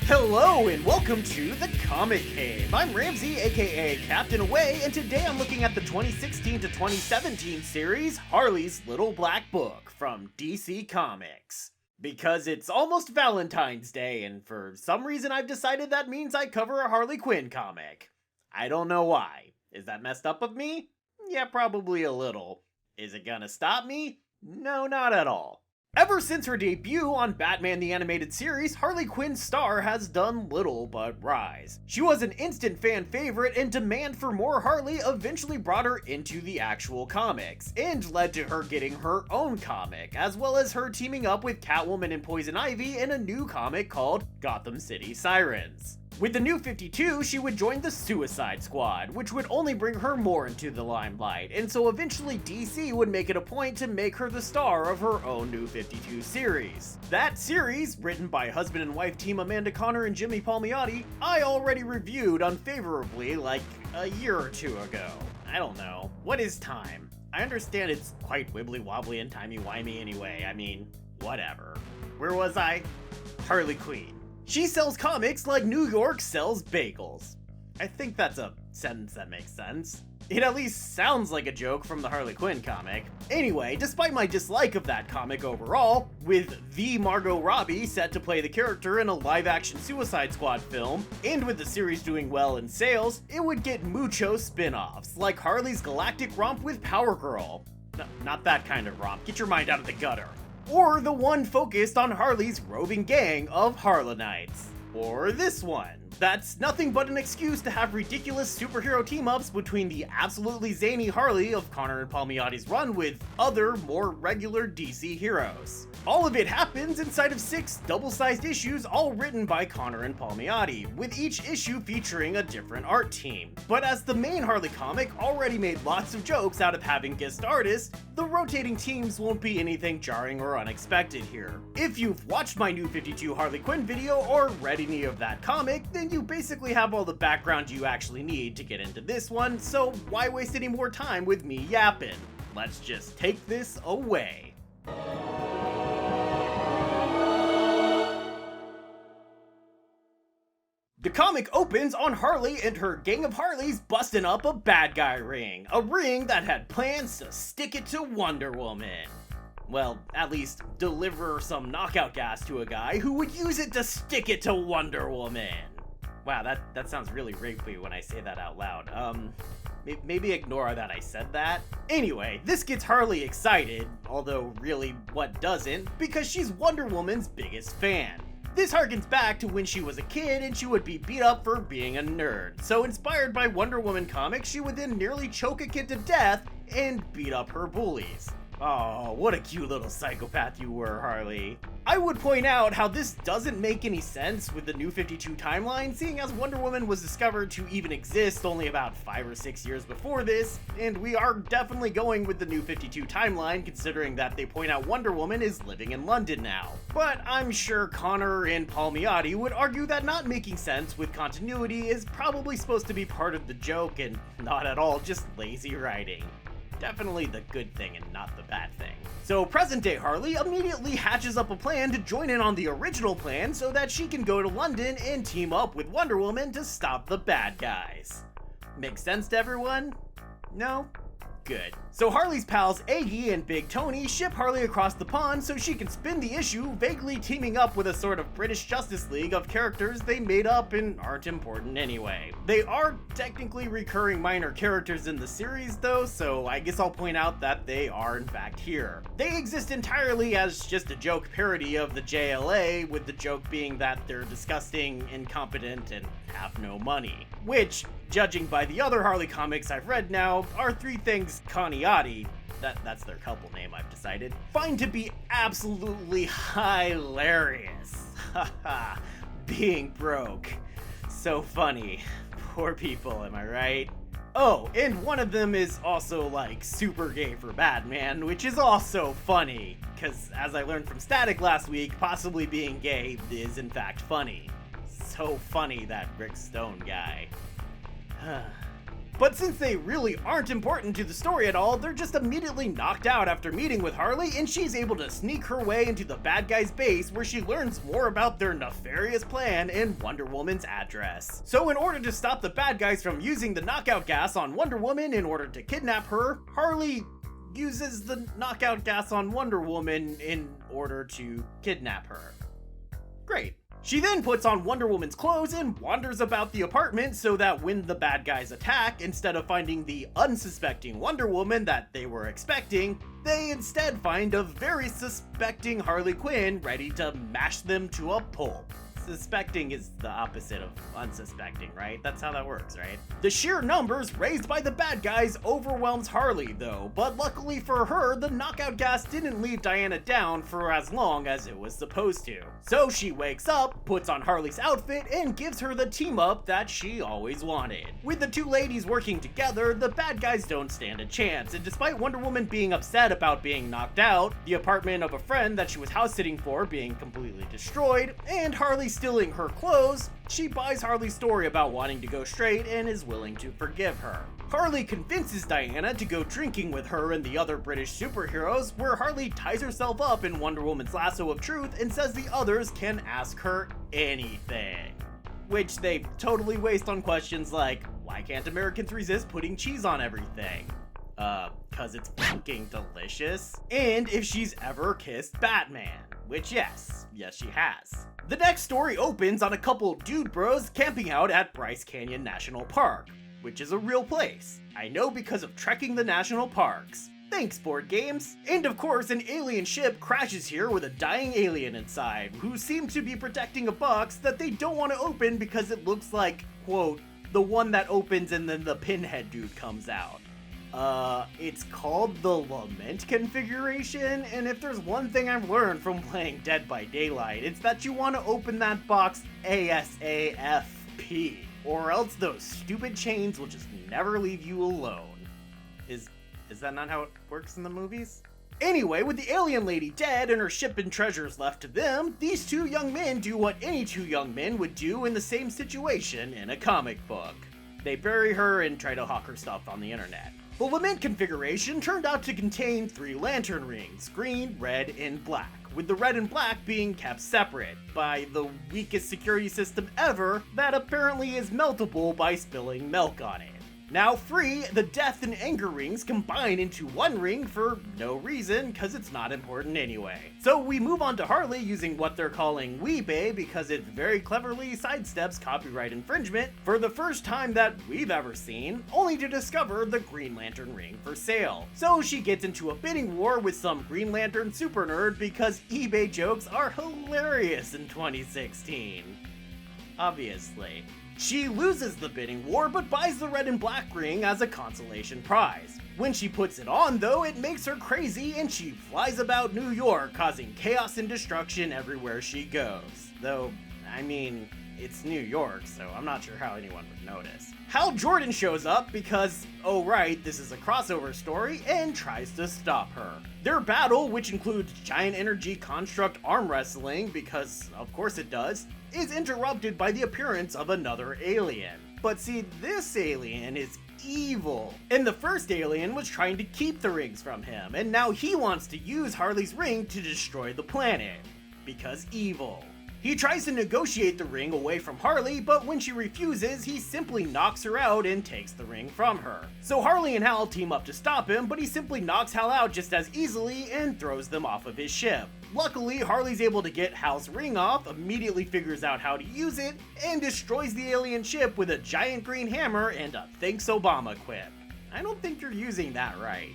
Hello and welcome to the Comic Cave. I'm Ramsey, aka Captain Away, and today I'm looking at the 2016 to 2017 series Harley's Little Black Book from DC Comics. Because it's almost Valentine's Day, and for some reason I've decided that means I cover a Harley Quinn comic. I don't know why. Is that messed up of me? Yeah, probably a little. Is it gonna stop me? No, not at all. Ever since her debut on Batman the Animated Series, Harley Quinn's star has done little but rise. She was an instant fan favorite, and demand for more Harley eventually brought her into the actual comics, and led to her getting her own comic, as well as her teaming up with Catwoman and Poison Ivy in a new comic called Gotham City Sirens. With the New 52, she would join the Suicide Squad, which would only bring her more into the limelight, and so eventually DC would make it a point to make her the star of her own New 52 series. That series, written by husband and wife team Amanda Conner and Jimmy Palmiotti, I already reviewed unfavorably like a year or two ago. I don't know. What is time? I understand it's quite wibbly-wobbly and timey-wimey anyway. I mean, whatever. Where was I? Harley Quinn. She sells comics like New York sells bagels. I think that's a sentence that makes sense. It at least sounds like a joke from the Harley Quinn comic. Anyway, despite my dislike of that comic overall, with the Margot Robbie set to play the character in a live-action Suicide Squad film, and with the series doing well in sales, it would get mucho spin-offs, like Harley's galactic romp with Power Girl. No, not that kind of romp, get your mind out of the gutter. Or the one focused on Harley's roving gang of Harlenites. Or this one. That's nothing but an excuse to have ridiculous superhero team-ups between the absolutely zany Harley of Conner and Palmiotti's run with other, more regular DC heroes. All of it happens inside of 6 double-sized issues all written by Conner and Palmiotti, with each issue featuring a different art team. But as the main Harley comic already made lots of jokes out of having guest artists, the rotating teams won't be anything jarring or unexpected here. If you've watched my New 52 Harley Quinn video or read any of that comic, then you basically have all the background you actually need to get into this one, so why waste any more time with me yapping? Let's just take this away. The comic opens on Harley and her gang of Harleys busting up a bad guy ring. A ring that had plans to stick it to Wonder Woman. Well, at least deliver some knockout gas to a guy who would use it to stick it to Wonder Woman. Wow, that sounds really rapey when I say that out loud. Maybe ignore that I said that. Anyway, this gets Harley excited, although really what doesn't, because she's Wonder Woman's biggest fan. This harkens back to when she was a kid and she would be beat up for being a nerd. So inspired by Wonder Woman comics, she would then nearly choke a kid to death and beat up her bullies. Oh, what a cute little psychopath you were, Harley. I would point out how this doesn't make any sense with the New 52 timeline, seeing as Wonder Woman was discovered to even exist only about 5 or 6 years before this, and we are definitely going with the New 52 timeline considering that they point out Wonder Woman is living in London now. But I'm sure Conner and Palmiotti would argue that not making sense with continuity is probably supposed to be part of the joke and not at all just lazy writing. Definitely the good thing and not the bad thing. So present-day Harley immediately hatches up a plan to join in on the original plan so that she can go to London and team up with Wonder Woman to stop the bad guys. Make sense to everyone? No? Good. So Harley's pals Aggie and Big Tony ship Harley across the pond so she can spin the issue, vaguely teaming up with a sort of British Justice League of characters they made up and aren't important anyway. They are technically recurring minor characters in the series though, so I guess I'll point out that they are in fact here. They exist entirely as just a joke parody of the JLA, with the joke being that they're disgusting, incompetent, and have no money. Which, judging by the other Harley comics I've read now, are 3 things Coniotti, that's their couple name I've decided, find to be absolutely hilarious. Haha, being broke. So funny. Poor people, am I right? Oh, and one of them is also like super gay for Batman, which is also funny, cause as I learned from Static last week, possibly being gay is in fact funny. So funny, that Rick Stone guy. But since they really aren't important to the story at all, they're just immediately knocked out after meeting with Harley, and she's able to sneak her way into the bad guy's base where she learns more about their nefarious plan and Wonder Woman's address. So in order to stop the bad guys from using the knockout gas on Wonder Woman in order to kidnap her, Harley uses the knockout gas on Wonder Woman in order to kidnap her. Great. She then puts on Wonder Woman's clothes and wanders about the apartment so that when the bad guys attack, instead of finding the unsuspecting Wonder Woman that they were expecting, they instead find a very suspecting Harley Quinn ready to mash them to a pulp. Suspecting is the opposite of unsuspecting, right? That's how that works, right? The sheer numbers raised by the bad guys overwhelms Harley, though, but luckily for her, the knockout gas didn't leave Diana down for as long as it was supposed to. So she wakes up, puts on Harley's outfit, and gives her the team up that she always wanted. With the two ladies working together, the bad guys don't stand a chance, and despite Wonder Woman being upset about being knocked out, the apartment of a friend that she was house sitting for being completely destroyed, and Harley stealing her clothes, she buys Harley's story about wanting to go straight and is willing to forgive her. Harley convinces Diana to go drinking with her and the other British superheroes, where Harley ties herself up in Wonder Woman's lasso of truth and says the others can ask her anything. Which they totally waste on questions like, why can't Americans resist putting cheese on everything? Cause it's fucking delicious. And if she's ever kissed Batman. Which yes she has. The next story opens on a couple dude bros camping out at Bryce Canyon National Park, which is a real place. I know because of trekking the national parks. Thanks, board games. And of course, an alien ship crashes here with a dying alien inside, who seem to be protecting a box that they don't want to open because it looks like, quote, the one that opens and then the pinhead dude comes out. It's called the Lament configuration, and if there's one thing I've learned from playing Dead by Daylight, it's that you want to open that box ASAFP, or else those stupid chains will just never leave you alone. Is that not how it works in the movies? Anyway, with the alien lady dead and her ship and treasures left to them, these two young men do what any two young men would do in the same situation in a comic book. They bury her and try to hawk her stuff on the internet. The Lament configuration turned out to contain 3 lantern rings, green, red, and black, with the red and black being kept separate by the weakest security system ever that apparently is meltable by spilling milk on it. Now free, the death and anger rings combine into one ring for no reason, cause it's not important anyway. So we move on to Harley using what they're calling Weebay because it very cleverly sidesteps copyright infringement for the first time that we've ever seen, only to discover the Green Lantern ring for sale. So she gets into a bidding war with some Green Lantern super nerd because eBay jokes are hilarious in 2016. Obviously. She loses the bidding war, but buys the red and black ring as a consolation prize. When she puts it on, though, it makes her crazy and she flies about New York, causing chaos and destruction everywhere she goes. Though, I mean, it's New York, so I'm not sure how anyone would notice. Hal Jordan shows up because, oh right, this is a crossover story, and tries to stop her. Their battle, which includes giant energy construct arm wrestling, because of course it does, is interrupted by the appearance of another alien. But see, this alien is evil. And the first alien was trying to keep the rings from him, and now he wants to use Harley's ring to destroy the planet. Because evil. He tries to negotiate the ring away from Harley, but when she refuses, he simply knocks her out and takes the ring from her. So Harley and Hal team up to stop him, but he simply knocks Hal out just as easily and throws them off of his ship. Luckily, Harley's able to get Hal's ring off, immediately figures out how to use it, and destroys the alien ship with a giant green hammer and a Thanks Obama quip. I don't think you're using that right.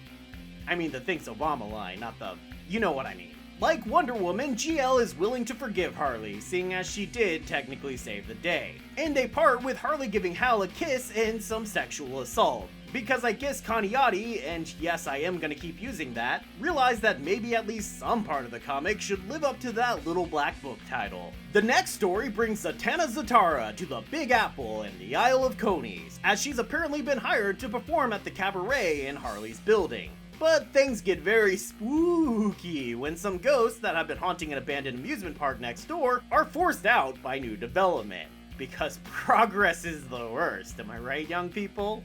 I mean the Thanks Obama line, not the, you know what I mean. Like Wonder Woman, GL is willing to forgive Harley, seeing as she did technically save the day. And they part with Harley giving Hal a kiss and some sexual assault. Because I guess Kaniati, and yes I am gonna keep using that, realized that maybe at least some part of the comic should live up to that little black book title. The next story brings Zatanna Zatara to the Big Apple in the Isle of Conies, as she's apparently been hired to perform at the cabaret in Harley's building. But things get very spooky when some ghosts that have been haunting an abandoned amusement park next door are forced out by new development. Because progress is the worst, am I right, young people?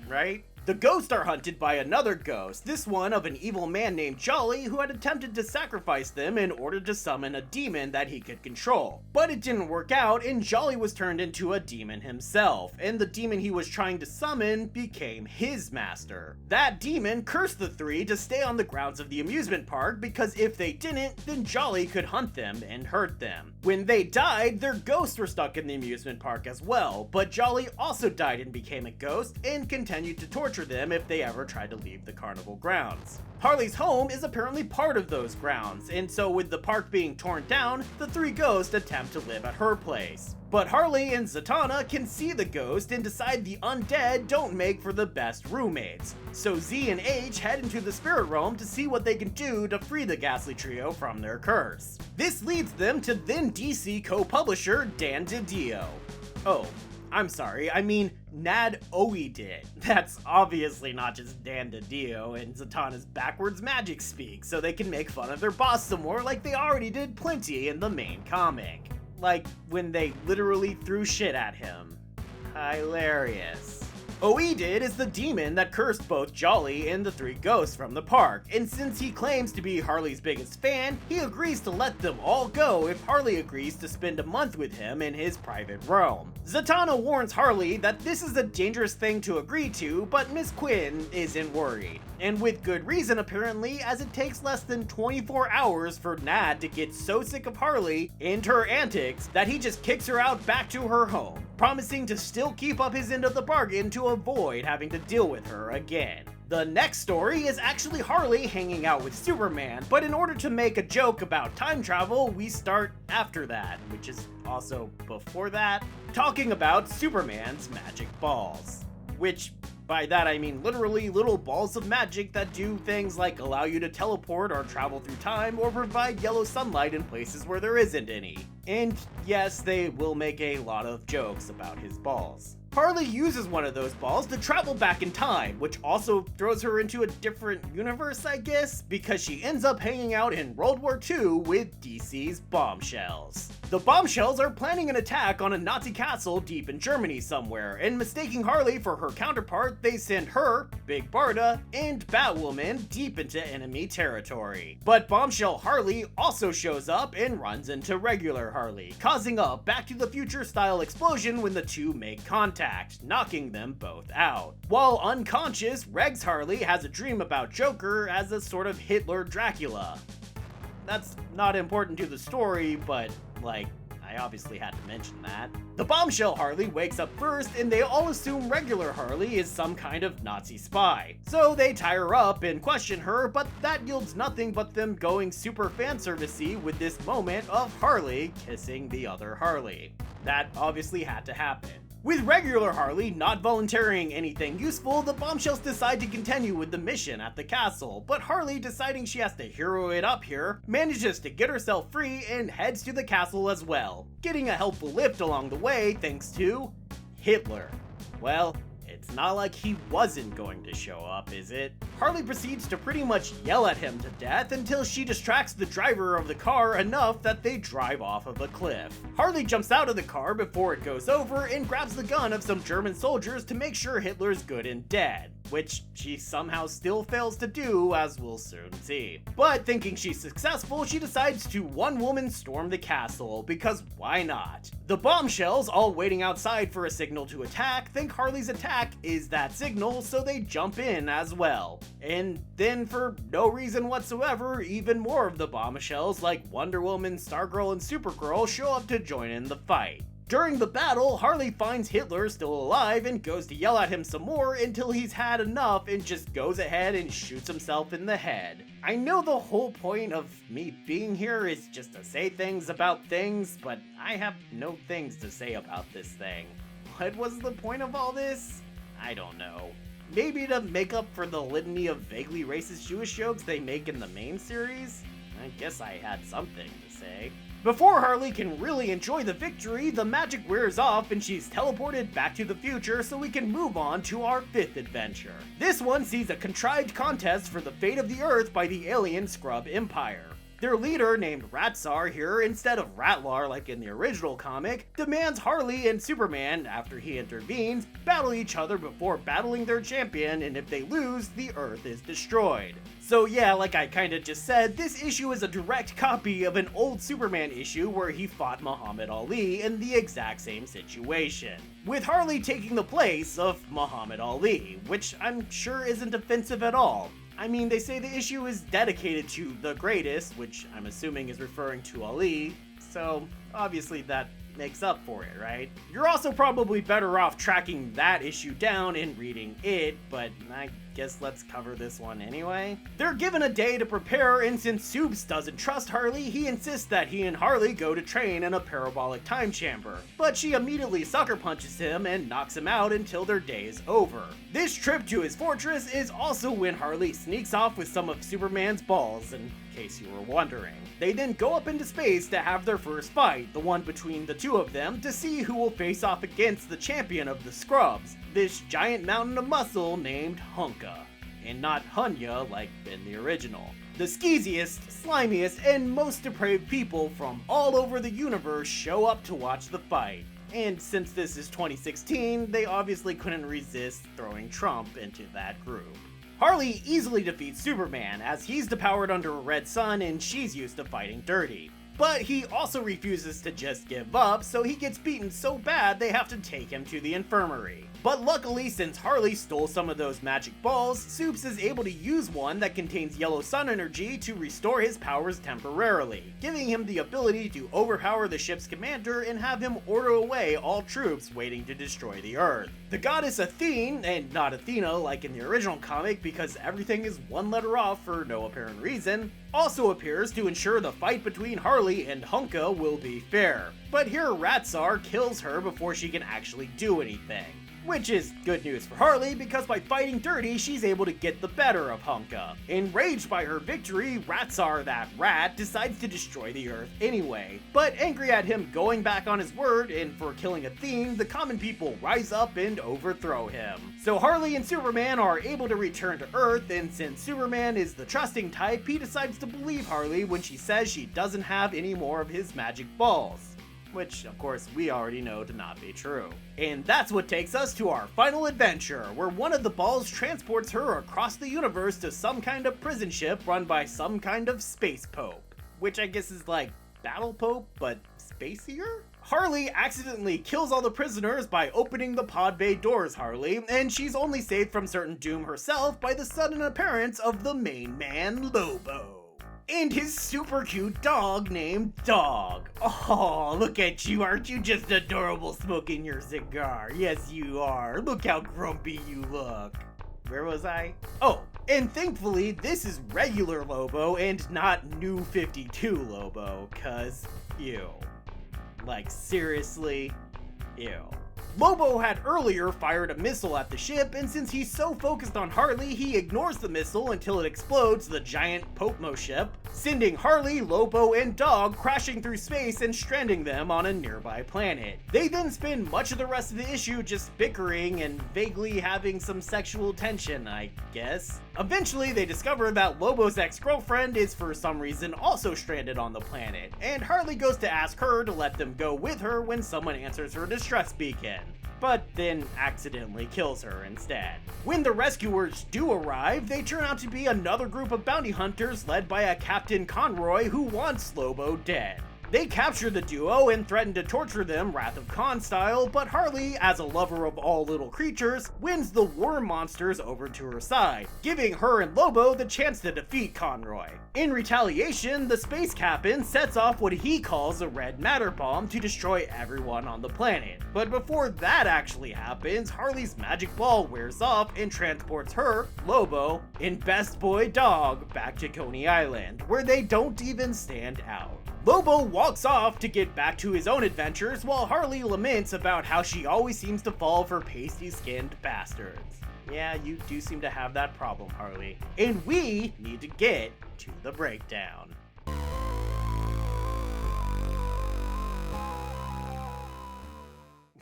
right? The ghosts are hunted by another ghost, this one of an evil man named Jolly who had attempted to sacrifice them in order to summon a demon that he could control. But it didn't work out and Jolly was turned into a demon himself, and the demon he was trying to summon became his master. That demon cursed the three to stay on the grounds of the amusement park because if they didn't, then Jolly could hunt them and hurt them. When they died, their ghosts were stuck in the amusement park as well, but Jolly also died and became a ghost and continued to torture them if they ever tried to leave the carnival grounds. Harley's home is apparently part of those grounds, and so with the park being torn down, the three ghosts attempt to live at her place. But Harley and Zatanna can see the ghost and decide the undead don't make for the best roommates. So Z and H head into the spirit realm to see what they can do to free the ghastly trio from their curse. This leads them to then DC co-publisher Dan DiDio. Oh, I'm sorry, I mean Nad Oe did. That's obviously not just Dan DiDio and Zatanna's backwards magic speak, so they can make fun of their boss some more like they already did plenty in the main comic. Like when they literally threw shit at him. Hilarious. Oedid is the demon that cursed both Jolly and the three ghosts from the park, and since he claims to be Harley's biggest fan, he agrees to let them all go if Harley agrees to spend a month with him in his private realm. Zatanna warns Harley that this is a dangerous thing to agree to, but Miss Quinn isn't worried. And with good reason apparently, as it takes less than 24 hours for Nad to get so sick of Harley and her antics that he just kicks her out back to her home, promising to still keep up his end of the bargain to avoid having to deal with her again. The next story is actually Harley hanging out with Superman, but in order to make a joke about time travel, we start after that, which is also before that, talking about Superman's magic balls. Which, by that I mean literally little balls of magic that do things like allow you to teleport or travel through time or provide yellow sunlight in places where there isn't any. And yes, they will make a lot of jokes about his balls. Harley uses one of those balls to travel back in time, which also throws her into a different universe, I guess, because she ends up hanging out in World War II with DC's Bombshells. The Bombshells are planning an attack on a Nazi castle deep in Germany somewhere, and mistaking Harley for her counterpart, they send her, Big Barda, and Batwoman deep into enemy territory. But Bombshell Harley also shows up and runs into regular Harley, causing a Back to the Future style explosion when the two make contact, knocking them both out. While unconscious, Regs Harley has a dream about Joker as a sort of Hitler Dracula. That's not important to the story, but like, I obviously had to mention that. The Bombshell Harley wakes up first and they all assume regular Harley is some kind of Nazi spy. So they tie her up and question her, but that yields nothing but them going super fanservice-y with this moment of Harley kissing the other Harley. That obviously had to happen. With regular Harley not volunteering anything useful, the Bombshells decide to continue with the mission at the castle, but Harley, deciding she has to hero it up here, manages to get herself free and heads to the castle as well, getting a helpful lift along the way thanks to Hitler. Well, it's not like he wasn't going to show up, is it? Harley proceeds to pretty much yell at him to death until she distracts the driver of the car enough that they drive off of a cliff. Harley jumps out of the car before it goes over and grabs the gun of some German soldiers to make sure Hitler's good and dead, which she somehow still fails to do, as we'll soon see. But thinking she's successful, she decides to one-woman storm the castle, because why not? The Bombshells, all waiting outside for a signal to attack, think Harley's attack is that signal, so they jump in as well. And then, for no reason whatsoever, even more of the Bombshells like Wonder Woman, Stargirl, and Supergirl show up to join in the fight. During the battle, Harley finds Hitler still alive and goes to yell at him some more until he's had enough and just goes ahead and shoots himself in the head. I know the whole point of me being here is just to say things about things, but I have no things to say about this thing. What was the point of all this? I don't know. Maybe to make up for the litany of vaguely racist Jewish jokes they make in the main series? I guess I had something to say. Before Harley can really enjoy the victory, the magic wears off and she's teleported back to the future so we can move on to our fifth adventure. This one sees a contrived contest for the fate of the Earth by the alien Scrub Empire. Their leader, named Ratsar here instead of Ratlar like in the original comic, demands Harley and Superman, after he intervenes, battle each other before battling their champion, and if they lose, the Earth is destroyed. So yeah, like I kinda just said, this issue is a direct copy of an old Superman issue where he fought Muhammad Ali in the exact same situation, with Harley taking the place of Muhammad Ali, which I'm sure isn't offensive at all. I mean, they say the issue is dedicated to the greatest, which I'm assuming is referring to Ali, so obviously that makes up for it, right? You're also probably better off tracking that issue down and reading it, but I guess let's cover this one anyway. They're given a day to prepare, and since Soups doesn't trust Harley, he insists that he and Harley go to train in a parabolic time chamber, but she immediately sucker punches him and knocks him out until their day is over. This trip to his fortress is also when Harley sneaks off with some of Superman's balls, in case you were wondering. They then go up into space to have their first fight, the one between the two of them, to see who will face off against the champion of the Scrubs, this giant mountain of muscle named Hunka, and not Hunya like in the original. The skeeziest, slimiest, and most depraved people from all over the universe show up to watch the fight. And since this is 2016, they obviously couldn't resist throwing Trump into that group. Harley easily defeats Superman, as he's depowered under a red sun and she's used to fighting dirty. But he also refuses to just give up, so he gets beaten so bad they have to take him to the infirmary. But luckily, since Harley stole some of those magic balls, Soups is able to use one that contains yellow sun energy to restore his powers temporarily, giving him the ability to overpower the ship's commander and have him order away all troops waiting to destroy the Earth. The goddess Athene, and not Athena like in the original comic because everything is one letter off for no apparent reason, also appears to ensure the fight between Harley and Hunka will be fair. But here Ratsar kills her before she can actually do anything. Which is good news for Harley, because by fighting dirty, she's able to get the better of Hunka. Enraged by her victory, Ratsar, that rat, decides to destroy the Earth anyway. But angry at him going back on his word and for killing Athene, the common people rise up and overthrow him. So Harley and Superman are able to return to Earth, and since Superman is the trusting type, he decides to believe Harley when she says she doesn't have any more of his magic balls. Which, of course, we already know to not be true. And that's what takes us to our final adventure, where one of the balls transports her across the universe to some kind of prison ship run by some kind of space pope. Which I guess is like Battle Pope, but spacier? Harley accidentally kills all the prisoners by opening the pod bay doors, Harley, and she's only saved from certain doom herself by the sudden appearance of the main man, Lobo. And his super cute dog named Dog. Oh, look at you, aren't you just adorable smoking your cigar? Yes, you are. Look how grumpy you look. Where was I? Oh, and thankfully, this is regular Lobo and not New 52 Lobo, cause ew. Like, seriously? Ew. Lobo had earlier fired a missile at the ship, and since he's so focused on Harley, he ignores the missile until it explodes the giant Popmo ship, sending Harley, Lobo, and Dog crashing through space and stranding them on a nearby planet. They then spend much of the rest of the issue just bickering and vaguely having some sexual tension, I guess. Eventually, they discover that Lobo's ex-girlfriend is for some reason also stranded on the planet, and Harley goes to ask her to let them go with her when someone answers her distress beacon, but then accidentally kills her instead. When the rescuers do arrive, they turn out to be another group of bounty hunters led by a Captain Conroy who wants Lobo dead. They capture the duo and threaten to torture them Wrath of Khan style, but Harley, as a lover of all little creatures, wins the worm monsters over to her side, giving her and Lobo the chance to defeat Conroy. In retaliation, the space captain sets off what he calls a red matter bomb to destroy everyone on the planet. But before that actually happens, Harley's magic ball wears off and transports her, Lobo, and best boy Dog back to Coney Island, where they don't even stand out. Lobo walks off to get back to his own adventures while Harley laments about how she always seems to fall for pasty-skinned bastards. Yeah, you do seem to have that problem, Harley. And we need to get to the breakdown.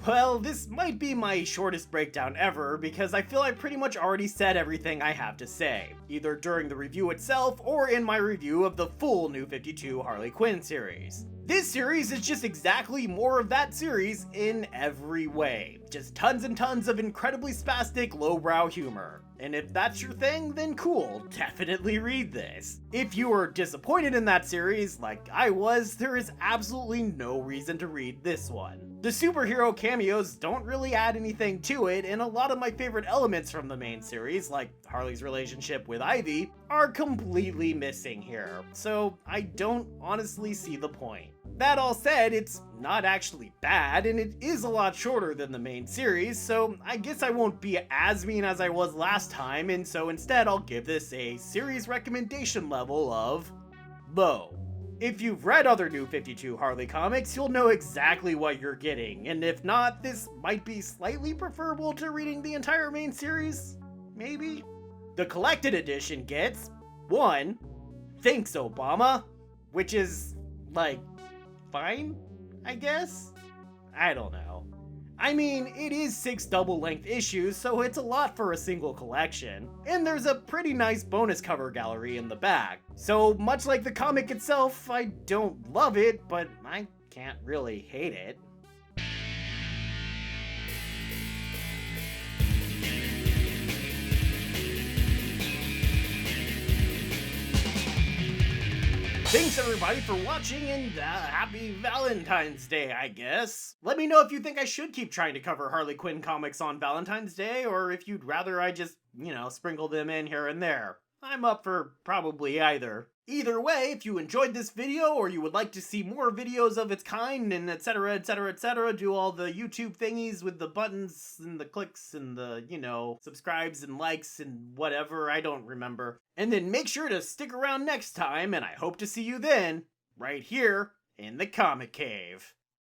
Well, this might be my shortest breakdown ever because I feel I pretty much already said everything I have to say, either during the review itself or in my review of the full New 52 Harley Quinn series. This series is just exactly more of that series in every way. Just tons and tons of incredibly spastic, lowbrow humor. And if that's your thing, then cool, definitely read this. If you are disappointed in that series, like I was, there is absolutely no reason to read this one. The superhero cameos don't really add anything to it, and a lot of my favorite elements from the main series, like Harley's relationship with Ivy, are completely missing here, so I don't honestly see the point. That all said, it's not actually bad, and it is a lot shorter than the main series, so I guess I won't be as mean as I was last time, and so instead I'll give this a series recommendation level of low. If you've read other New 52 Harley comics, you'll know exactly what you're getting, and if not, this might be slightly preferable to reading the entire main series? Maybe? The collected edition gets 1. Thanks, Obama, which is, like, fine, I guess? I don't know. I mean, it is 6 double-length issues, so it's a lot for a single collection. And there's a pretty nice bonus cover gallery in the back. So much like the comic itself, I don't love it, but I can't really hate it. Thanks everybody for watching, and happy Valentine's Day, I guess. Let me know if you think I should keep trying to cover Harley Quinn comics on Valentine's Day, or if you'd rather I just, sprinkle them in here and there. I'm up for probably either. Either way, if you enjoyed this video, or you would like to see more videos of its kind, and etc, etc, etc, do all the YouTube thingies with the buttons and the clicks and the, subscribes and likes and whatever, I don't remember. And then make sure to stick around next time, and I hope to see you then, right here in the Comic Cave.